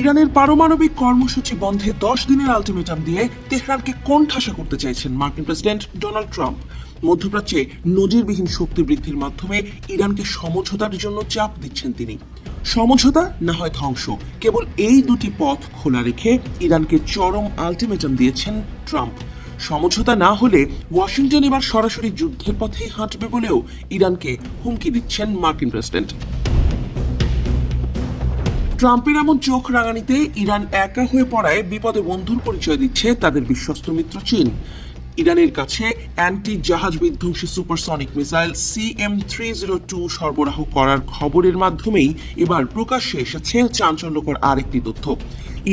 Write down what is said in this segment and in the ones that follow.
ইরানের পারমাণবিক কর্মসূচি বন্ধে 10 দিনের আলটিমেটাম দিয়ে তেহরানকে কোণঠাসা করতে চাইছেন মার্কিন প্রেসিডেন্ট ডোনাল্ড ট্রাম্প। মধ্যপ্রাচ্যে নজিরবিহীন শক্তি বৃদ্ধির মাধ্যমে ইরানকে সমঝোতার জন্য চাপ দিচ্ছেন তিনি। সমঝোতা না হয় ধ্বংস, কেবল এই দুটি পথ খোলা রেখে ইরানকে চরম আলটিমেটাম দিয়েছেন ট্রাম্প। সমঝোতা না হলে ওয়াশিংটন এবার সরাসরি যুদ্ধের পথেই হাঁটবে বলেও ইরানকে হুমকি দিচ্ছেন মার্কিন প্রেসিডেন্ট। ট্রাম্পের এমন চোখ রাঙানিতে ইরান একা হয়ে পড়ায় বিপদে বন্ধুর পরিচয় দিচ্ছে তাদের বিশ্বস্ত মিত্র চীন। ইরানের কাছে অ্যান্টি জাহাজ বিধ্বংসী সুপারসনিক মিসাইল CM-302 সরবরাহ করার খবরের মাধ্যমেই এবার প্রকাশ্যে এসেছে চাঞ্চল্যকর আরেকটি তথ্য।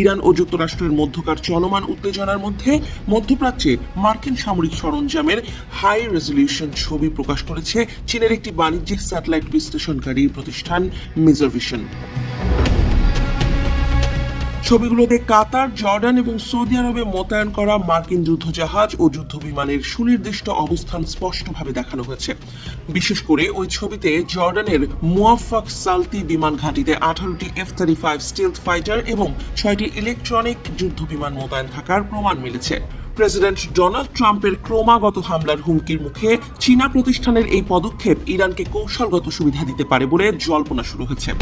ইরান ও যুক্তরাষ্ট্রের মধ্যকার চলমান উত্তেজনার মধ্যে মধ্যপ্রাচ্যে মার্কিন সামরিক সরঞ্জামের হাই রেজলিউশন ছবি প্রকাশ করেছে চীনের একটি বাণিজ্যিক স্যাটেলাইট বিশ্লেষণকারী প্রতিষ্ঠান মেজরভিশন। ছবিগুলোতে কাতার, জর্ডান এবং সৌদি আরবে মোতায়েন করা মার্কিন যুদ্ধজাহাজ ও যুদ্ধবিমানের সুনির্দিষ্ট অবস্থান স্পষ্টভাবে দেখানো হয়েছে। বিশেষ করে ওই ছবিতে জর্ডানের মুয়াফফাক সালতি বিমান ঘাঁটিতে 18টি F-35 স্টিলথ ফাইটার এবং 6টি ইলেকট্রনিক যুদ্ধবিমান মোতায়েন থাকার প্রমাণ মিলেছে। প্রেসিডেন্ট ডোনাল্ড ট্রাম্পের ক্রমাগত হামলার হুমকির মুখে চীনা প্রতিষ্ঠানের এই পদক্ষেপ ইরানকে কৌশলগত সুবিধা দিতে পারে বলে জল্পনা শুরু হয়েছে।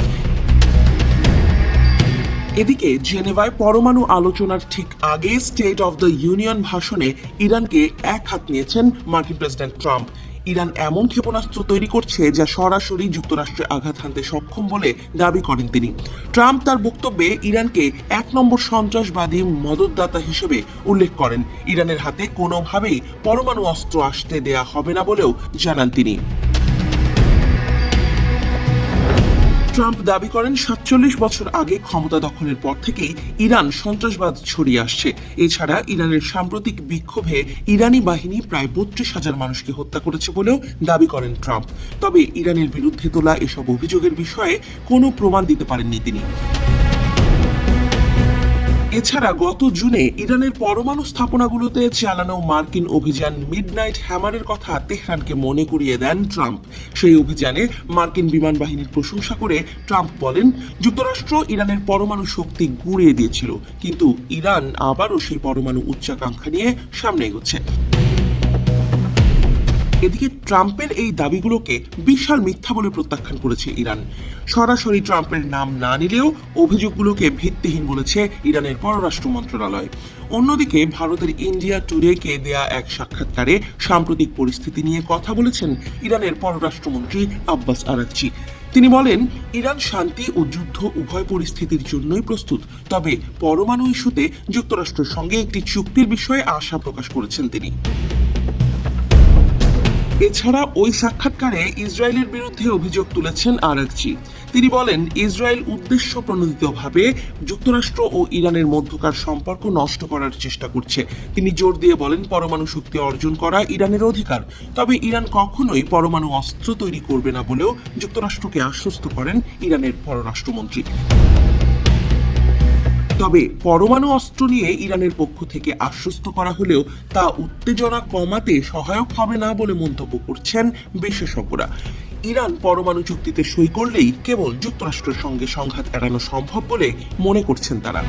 এদিকে জেনেভায় পরমাণু আলোচনার ঠিক আগে স্টেট অফ দ্য ইউনিয়ন ভাষণে ইরানকে এক হাত নিয়েছেন মার্কিন প্রেসিডেন্ট ট্রাম্প। ইরান এমন ক্ষেপণাস্ত্র তৈরি করছে যা সরাসরি যুক্তরাষ্ট্রে আঘাত হানতে সক্ষম বলে দাবি করেন তিনি। ট্রাম্প তার বক্তব্যে ইরানকে 1 নম্বর সন্ত্রাসবাদী মদতদাতা হিসেবে উল্লেখ করেন। ইরানের হাতে কোনোভাবেই পরমাণু অস্ত্র আসতে দেয়া হবে না বলেও জানান তিনি। ট্রাম্প দাবি করেন 47 বছর আগে ক্ষমতা দখলের পর থেকেই ইরান সন্ত্রাসবাদ ছড়িয়ে আসছে। এছাড়া ইরানের সাম্প্রতিক বিক্ষোভে ইরানি বাহিনী প্রায় 32,000 মানুষকে হত্যা করেছে বলেও দাবি করেন ট্রাম্প। তবে ইরানের বিরুদ্ধে তোলা এসব অভিযোগের বিষয়ে কোনো প্রমাণ দিতে পারেননি তিনি। এছাড়া গত জুনে ইরানের পরমাণু স্থাপনাগুলোতে চালানো মার্কিন অভিযান মিডনাইট হ্যামারের কথা তেহরানকে মনে করিয়ে দেন ট্রাম্প। সেই অভিযানে মার্কিন বিমান বাহিনীর প্রশংসা করে ট্রাম্প বলেন, যুক্তরাষ্ট্র ইরানের পরমাণু শক্তি গুঁড়িয়ে দিয়েছিল, কিন্তু ইরান আবারও সেই পরমাণু উচ্চাকাঙ্ক্ষা নিয়ে সামনে এগোচ্ছে। এদিকে ট্রাম্পের এই দাবিগুলোকে বিশাল মিথ্যা বলে প্রত্যাখ্যান করেছে ইরান। সরাসরি ট্রাম্পের নাম না নিলেও অভিযোগগুলোকে ভিত্তিহীন বলেছে ইরানের পররাষ্ট্র মন্ত্রণালয়। অন্যদিকে ভারতের ইন্ডিয়া টুডেকে দেয়া এক সাক্ষাৎকারে সাম্প্রতিক পরিস্থিতি নিয়ে কথা বলেছেন ইরানের পররাষ্ট্রমন্ত্রী আব্বাস আরাকচি। তিনি বলেন, ইরান শান্তি ও যুদ্ধ উভয় পরিস্থিতির জন্যই প্রস্তুত, তবে পরমাণু ইস্যুতে যুক্তরাষ্ট্রের সঙ্গে একটি চুক্তির বিষয়ে আশা প্রকাশ করেছেন তিনি। এছাড়া ওই সাক্ষাৎকারে ইসরায়েলের বিরুদ্ধে অভিযোগ তুলেছেন আরাকচি। তিনি বলেন, ইসরায়েল উদ্দেশ্য প্রণোদিতভাবে যুক্তরাষ্ট্র ও ইরানের মধ্যকার সম্পর্ক নষ্ট করার চেষ্টা করছে। তিনি জোর দিয়ে বলেন, পরমাণু শক্তি অর্জন করা ইরানের অধিকার, তবে ইরান কখনোই পরমাণু অস্ত্র তৈরি করবে না বলেও যুক্তরাষ্ট্রকে আশ্বস্ত করেন ইরানের পররাষ্ট্রমন্ত্রী। তবে পরমাণু অস্ত্র নিয়ে ইরানের পক্ষ থেকে আশ্বস্ত করা হলেও তা উত্তেজনা কমাতে সহায়ক হবে না বলে মন্তব্য করছেন বিশেষজ্ঞরা। ইরান পরমাণু চুক্তিতে সই করলেই কেবল যুক্তরাষ্ট্রের সঙ্গে সংঘাত এড়ানো সম্ভব বলে মনে করছেন তারা।